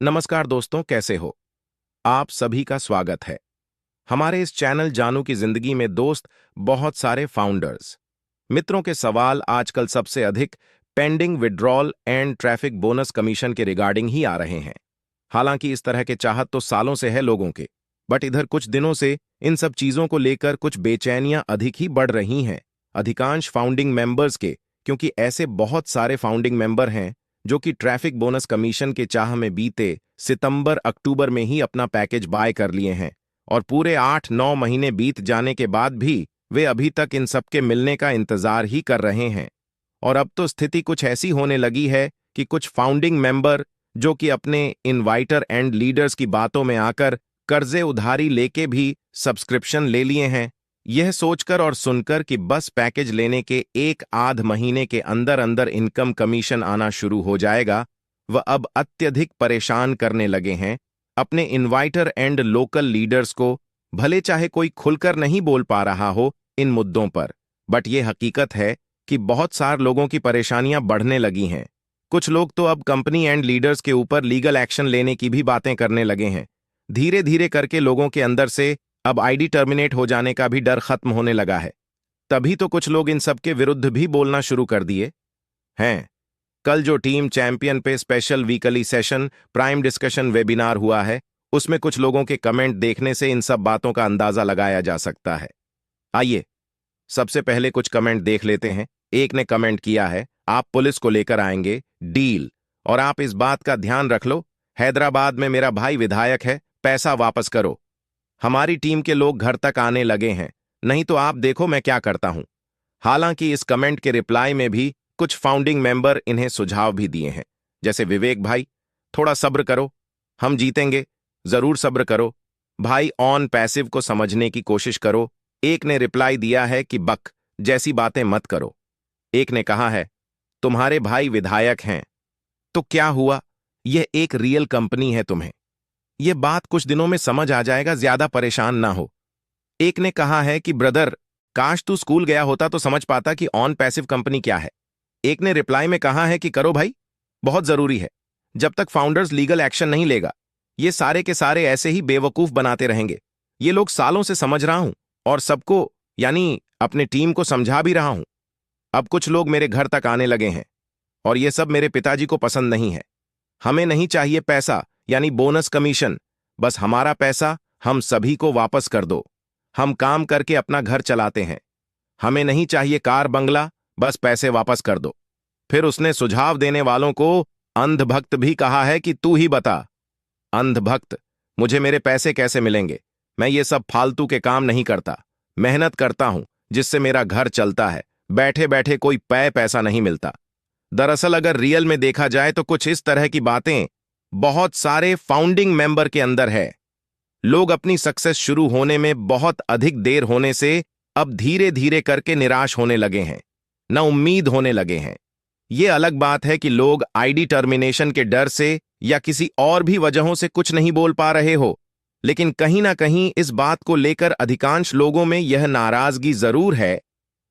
नमस्कार दोस्तों, कैसे हो? आप सभी का स्वागत है हमारे इस चैनल जानू की जिंदगी में। दोस्त, बहुत सारे फाउंडर्स मित्रों के सवाल आजकल सबसे अधिक pending withdrawal and traffic bonus commission के रिगार्डिंग ही आ रहे हैं। हालांकि इस तरह के चाहत तो सालों से है लोगों के, बट इधर कुछ दिनों से इन सब चीजों को लेकर कुछ बेचैनियां अधिक ही बढ़ रही हैं अधिकांश फाउंडिंग मेंबर्स के, क्योंकि ऐसे बहुत सारे फाउंडिंग मेंबर हैं जो कि ट्रैफिक बोनस कमीशन के चाह में बीते सितंबर अक्टूबर में ही अपना पैकेज बाय कर लिए हैं और पूरे 8-9 महीने बीत जाने के बाद भी वे अभी तक इन सबके मिलने का इंतजार ही कर रहे हैं। और अब तो स्थिति कुछ ऐसी होने लगी है कि कुछ फाउंडिंग मेंबर जो कि अपने इनवाइटर एंड लीडर्स की बातों में आकर कर्जे उधारी लेके भी सब्सक्रिप्शन ले लिए हैं, यह सोचकर और सुनकर कि बस पैकेज लेने के एक आध महीने के अंदर अंदर इनकम कमीशन आना शुरू हो जाएगा। वह अब अत्यधिक परेशान करने लगे हैं अपने इनवाइटर एंड लोकल लीडर्स को, भले चाहे कोई खुलकर नहीं बोल पा रहा हो इन मुद्दों पर, बट यह हकीकत है कि बहुत सारे लोगों की परेशानियां बढ़ने लगी हैं। कुछ लोग तो अब कंपनी एंड लीडर्स के ऊपर लीगल एक्शन लेने की भी बातें करने लगे हैं। धीरे धीरे करके लोगों के अंदर से अब आईडी टर्मिनेट हो जाने का भी डर खत्म होने लगा है। तभी तो कुछ लोग इन सब के विरुद्ध भी बोलना शुरू कर दिए हैं। कल जो टीम चैंपियन पे special weekly session prime discussion webinar हुआ है, उसमें कुछ लोगों के कमेंट देखने से इन सब बातों का अंदाजा लगाया जा सकता है। आइए सबसे पहले कुछ कमेंट देख लेते हैं। एक ने कमेंट किया है, आप पुलिस को लेकर आएंगे डील, और आप इस बात का ध्यान रख लो, हैदराबाद में मेरा भाई विधायक है, पैसा वापस करो। हमारी टीम के लोग घर तक आने लगे हैं, नहीं तो आप देखो मैं क्या करता हूं। हालांकि इस कमेंट के रिप्लाई में भी कुछ फाउंडिंग मेंबर इन्हें सुझाव भी दिए हैं, जैसे विवेक भाई, थोड़ा सब्र करो, हम जीतेंगे, जरूर सब्र करो भाई, ऑन पैसिव को समझने की कोशिश करो। एक ने रिप्लाई दिया है कि बक जैसी बातें मत करो। एक ने कहा है, तुम्हारे भाई विधायक हैं तो क्या हुआ, यह एक रियल कंपनी है, तुम्हें यह बात कुछ दिनों में समझ आ जाएगा, ज्यादा परेशान ना हो। एक ने कहा है कि ब्रदर, काश तू स्कूल गया होता तो समझ पाता कि ऑन पैसिव कंपनी क्या है। एक ने रिप्लाई में कहा है कि करो भाई, बहुत जरूरी है, जब तक फाउंडर्स लीगल एक्शन नहीं लेगा ये सारे के सारे ऐसे ही बेवकूफ बनाते रहेंगे। ये लोग सालों से समझ रहा हूं और सबको यानी अपने टीम को समझा भी रहा हूं। अब कुछ लोग मेरे घर तक आने लगे हैं और ये सब मेरे पिताजी को पसंद नहीं है। हमें नहीं चाहिए पैसा यानी बोनस कमीशन, बस हमारा पैसा हम सभी को वापस कर दो, हम काम करके अपना घर चलाते हैं। हमें नहीं चाहिए कार बंगला, बस पैसे वापस कर दो। फिर उसने सुझाव देने वालों को अंधभक्त भी कहा है कि तू ही बता अंधभक्त, मुझे मेरे पैसे कैसे मिलेंगे? मैं ये सब फालतू के काम नहीं करता, मेहनत करता हूं जिससे मेरा घर चलता है, बैठे बैठे कोई पैसा नहीं मिलता। दरअसल अगर रियल में देखा जाए तो कुछ इस तरह की बातें बहुत सारे फाउंडिंग मेंबर के अंदर है। लोग अपनी सक्सेस शुरू होने में बहुत अधिक देर होने से अब धीरे धीरे करके निराश होने लगे हैं, न उम्मीद होने लगे हैं। यह अलग बात है कि लोग आईडी टर्मिनेशन के डर से या किसी और भी वजहों से कुछ नहीं बोल पा रहे हो, लेकिन कहीं ना कहीं इस बात को लेकर अधिकांश लोगों में यह नाराजगी जरूर है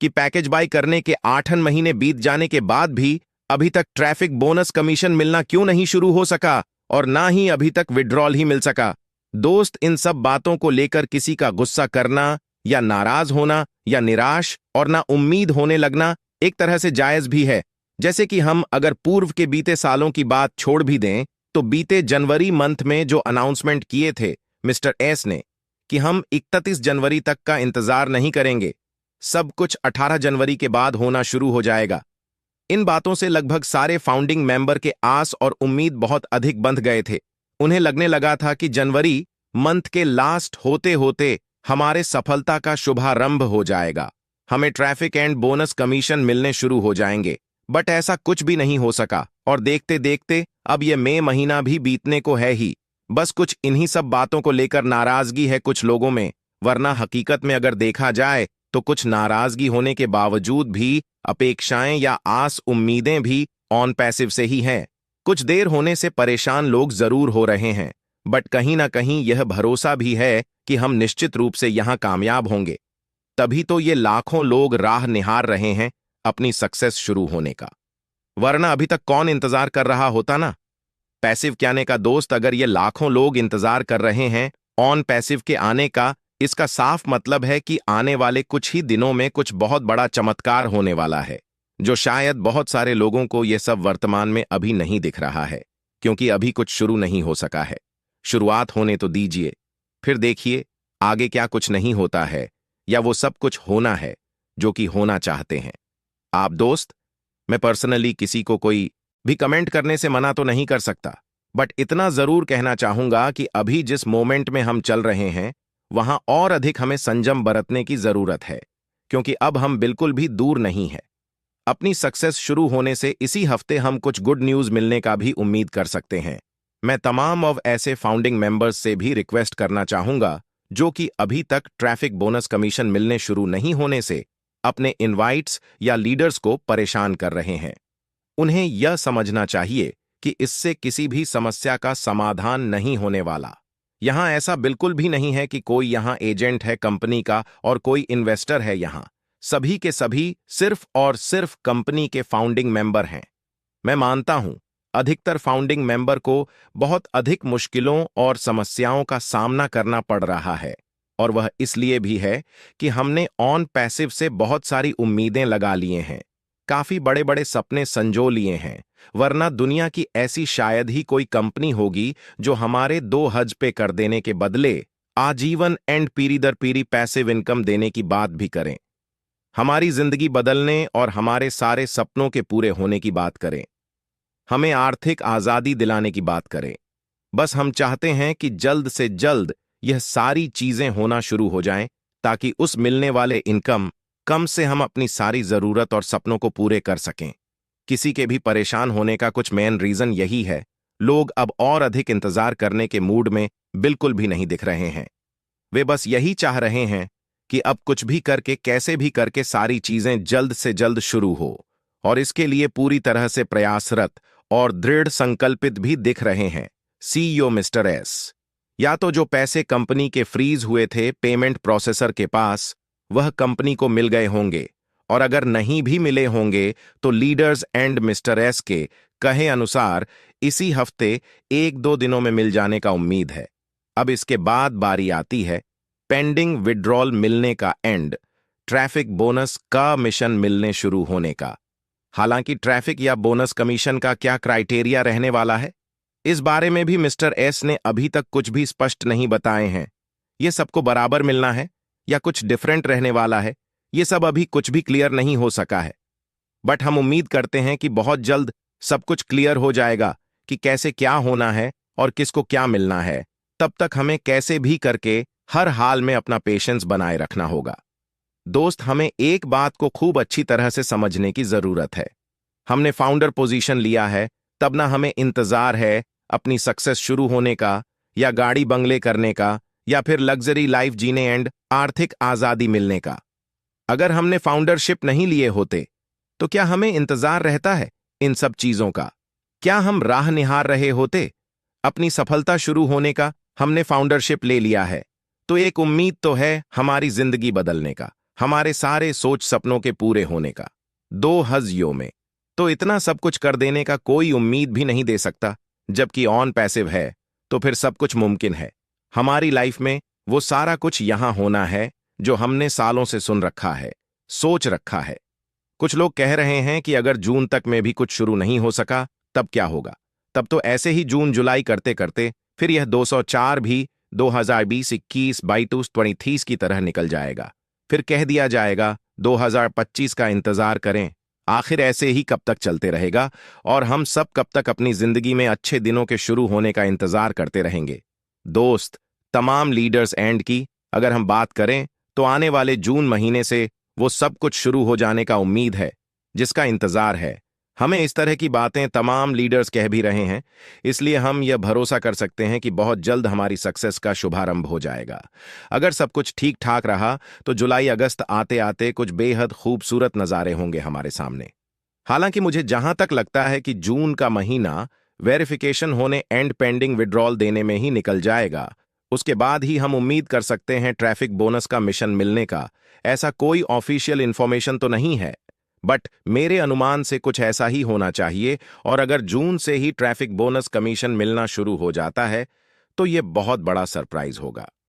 कि पैकेज बाय करने के 8 महीने बीत जाने के बाद भी अभी तक ट्रैफिक बोनस कमीशन मिलना क्यों नहीं शुरू हो सका और ना ही अभी तक विड्रॉल ही मिल सका। दोस्त, इन सब बातों को लेकर किसी का गुस्सा करना या नाराज होना या निराश और ना उम्मीद होने लगना एक तरह से जायज भी है। जैसे कि हम अगर पूर्व के बीते सालों की बात छोड़ भी दें तो बीते जनवरी मंथ में जो अनाउंसमेंट किए थे मिस्टर एस ने कि हम 31 जनवरी तक का इंतजार नहीं करेंगे, सब कुछ 18 जनवरी के बाद होना शुरू हो जाएगा। इन बातों से लगभग सारे फाउंडिंग मेंबर के आस और उम्मीद बहुत अधिक बंध गए थे। उन्हें लगने लगा था कि जनवरी मंथ के लास्ट होते होते हमारे सफलता का शुभारंभ हो जाएगा, हमें ट्रैफिक एंड बोनस कमीशन मिलने शुरू हो जाएंगे। बट ऐसा कुछ भी नहीं हो सका और देखते देखते अब यह मई महीना भी बीतने को है ही। बस कुछ इन्हीं सब बातों को लेकर नाराजगी है कुछ लोगों में, वरना हकीकत में अगर देखा जाए तो कुछ नाराजगी होने के बावजूद भी अपेक्षाएं या आस उम्मीदें भी ऑन पैसिव से ही हैं। कुछ देर होने से परेशान लोग जरूर हो रहे हैं, बट कहीं ना कहीं यह भरोसा भी है कि हम निश्चित रूप से यहां कामयाब होंगे। तभी तो ये लाखों लोग राह निहार रहे हैं अपनी सक्सेस शुरू होने का, वरना अभी तक कौन इंतजार कर रहा होता ना। पैसिव के आने का दोस्त, अगर ये लाखों लोग इंतजार कर रहे हैं ऑन पैसिव के आने का, इसका साफ मतलब है कि आने वाले कुछ ही दिनों में कुछ बहुत बड़ा चमत्कार होने वाला है, जो शायद बहुत सारे लोगों को ये सब वर्तमान में अभी नहीं दिख रहा है, क्योंकि अभी कुछ शुरू नहीं हो सका है। शुरुआत होने तो दीजिए, फिर देखिए आगे क्या कुछ नहीं होता है या वो सब कुछ होना है जो कि होना चाहते हैं आप दोस्त। मैं पर्सनली किसी को कोई भी कमेंट करने से मना तो नहीं कर सकता, बट इतना जरूर कहना चाहूंगा कि अभी जिस मोमेंट में हम चल रहे हैं वहां और अधिक हमें संयम बरतने की जरूरत है, क्योंकि अब हम बिल्कुल भी दूर नहीं है। अपनी सक्सेस शुरू होने से इसी हफ्ते हम कुछ गुड न्यूज मिलने का भी उम्मीद कर सकते हैं। मैं तमाम ऑफ ऐसे फाउंडिंग मेंबर्स से भी रिक्वेस्ट करना चाहूंगा जो कि अभी तक ट्रैफिक बोनस कमीशन मिलने शुरू नहीं होने से अपने इनवाइट्स या लीडर्स को परेशान कर रहे हैं। उन्हें यह समझना चाहिए कि इससे किसी भी समस्या का समाधान नहीं होने वाला। यहां ऐसा बिल्कुल भी नहीं है कि कोई यहां एजेंट है कंपनी का और कोई इन्वेस्टर है। यहां सभी के सभी सिर्फ और सिर्फ कंपनी के फाउंडिंग मेंबर हैं। मैं मानता हूं अधिकतर फाउंडिंग मेंबर को बहुत अधिक मुश्किलों और समस्याओं का सामना करना पड़ रहा है, और वह इसलिए भी है कि हमने ऑन पैसिव से बहुत सारी उम्मीदें लगा लिए हैं, काफी बड़े बड़े सपने संजो लिए हैं, वरना दुनिया की ऐसी शायद ही कोई कंपनी होगी जो हमारे 2 हज पे कर देने के बदले आजीवन एंड पीरी दर पीरी पैसिव इनकम देने की बात भी करें, हमारी जिंदगी बदलने और हमारे सारे सपनों के पूरे होने की बात करें, हमें आर्थिक आजादी दिलाने की बात करें। बस हम चाहते हैं कि जल्द से जल्द यह सारी चीजें होना शुरू हो जाएं, ताकि उस मिलने वाले इनकम कम से हम अपनी सारी जरूरत और सपनों को पूरे कर सकें। किसी के भी परेशान होने का कुछ मेन रीजन यही है, लोग अब और अधिक इंतजार करने के मूड में बिल्कुल भी नहीं दिख रहे हैं। वे बस यही चाह रहे हैं कि अब कुछ भी करके कैसे भी करके सारी चीजें जल्द से जल्द शुरू हो, और इसके लिए पूरी तरह से प्रयासरत और दृढ़ संकल्पित भी दिख रहे हैं। सीईओ मिस्टर एस, या तो जो पैसे कंपनी के फ्रीज हुए थे पेमेंट प्रोसेसर के पास, वह कंपनी को मिल गए होंगे, और अगर नहीं भी मिले होंगे तो लीडर्स एंड मिस्टर एस के कहे अनुसार इसी हफ्ते 1-2 दिनों में मिल जाने का उम्मीद है। अब इसके बाद बारी आती है पेंडिंग विड्रॉल मिलने का एंड ट्रैफिक बोनस का मिशन मिलने शुरू होने का। हालांकि ट्रैफिक या बोनस कमीशन का क्या क्राइटेरिया रहने वाला है, इस बारे में भी मिस्टर एस ने अभी तक कुछ भी स्पष्ट नहीं बताए हैं। यह सबको बराबर मिलना है या कुछ डिफरेंट रहने वाला है, ये सब अभी कुछ भी क्लियर नहीं हो सका है, बट हम उम्मीद करते हैं कि बहुत जल्द सब कुछ क्लियर हो जाएगा कि कैसे क्या होना है और किसको क्या मिलना है। तब तक हमें कैसे भी करके हर हाल में अपना पेशेंस बनाए रखना होगा। दोस्त, हमें एक बात को खूब अच्छी तरह से समझने की जरूरत है। हमने फाउंडर पोजीशन लिया है, तब ना हमें इंतजार है अपनी सक्सेस शुरू होने का, या गाड़ी बंगले करने का, या फिर लग्जरी लाइफ जीने एंड आर्थिक आजादी मिलने का। अगर हमने फाउंडरशिप नहीं लिए होते तो क्या हमें इंतजार रहता है इन सब चीजों का? क्या हम राह निहार रहे होते अपनी सफलता शुरू होने का? हमने फाउंडरशिप ले लिया है तो एक उम्मीद तो है हमारी जिंदगी बदलने का, हमारे सारे सोच सपनों के पूरे होने का। 2 हज़ियों में तो इतना सब कुछ कर देने का कोई उम्मीद भी नहीं दे सकता, जबकि ऑन पैसिव है तो फिर सब कुछ मुमकिन है। हमारी लाइफ में वो सारा कुछ यहां होना है जो हमने सालों से सुन रखा है, सोच रखा है। कुछ लोग कह रहे हैं कि अगर जून तक में भी कुछ शुरू नहीं हो सका तब क्या होगा? तब तो ऐसे ही जून जुलाई करते करते फिर यह 204 भी 2020-21-22-23 की तरह निकल जाएगा। फिर कह दिया जाएगा 2025 का इंतजार करें। आखिर ऐसे ही कब तक चलते रहेगा और हम सब कब तक अपनी जिंदगी में अच्छे दिनों के शुरू होने का इंतजार करते रहेंगे? दोस्त, तमाम लीडर्स एंड की अगर हम बात करें तो आने वाले जून महीने से वो सब कुछ शुरू हो जाने का उम्मीद है जिसका इंतजार है। हमें इस तरह की बातें तमाम लीडर्स कह भी रहे हैं, इसलिए हम यह भरोसा कर सकते हैं कि बहुत जल्द हमारी सक्सेस का शुभारंभ हो जाएगा। अगर सब कुछ ठीक ठाक रहा तो जुलाई अगस्त आते आते कुछ बेहद खूबसूरत नज़ारे होंगे हमारे सामने। हालांकि मुझे जहां तक लगता है कि जून का महीना वेरिफिकेशन होने एंड पेंडिंग विड्रॉल देने में ही निकल जाएगा, उसके बाद ही हम उम्मीद कर सकते हैं ट्रैफिक बोनस का मिशन मिलने का। ऐसा कोई ऑफिशियल इंफॉर्मेशन तो नहीं है, बट मेरे अनुमान से कुछ ऐसा ही होना चाहिए, और अगर जून से ही ट्रैफिक बोनस कमीशन मिलना शुरू हो जाता है तो ये बहुत बड़ा सरप्राइज होगा।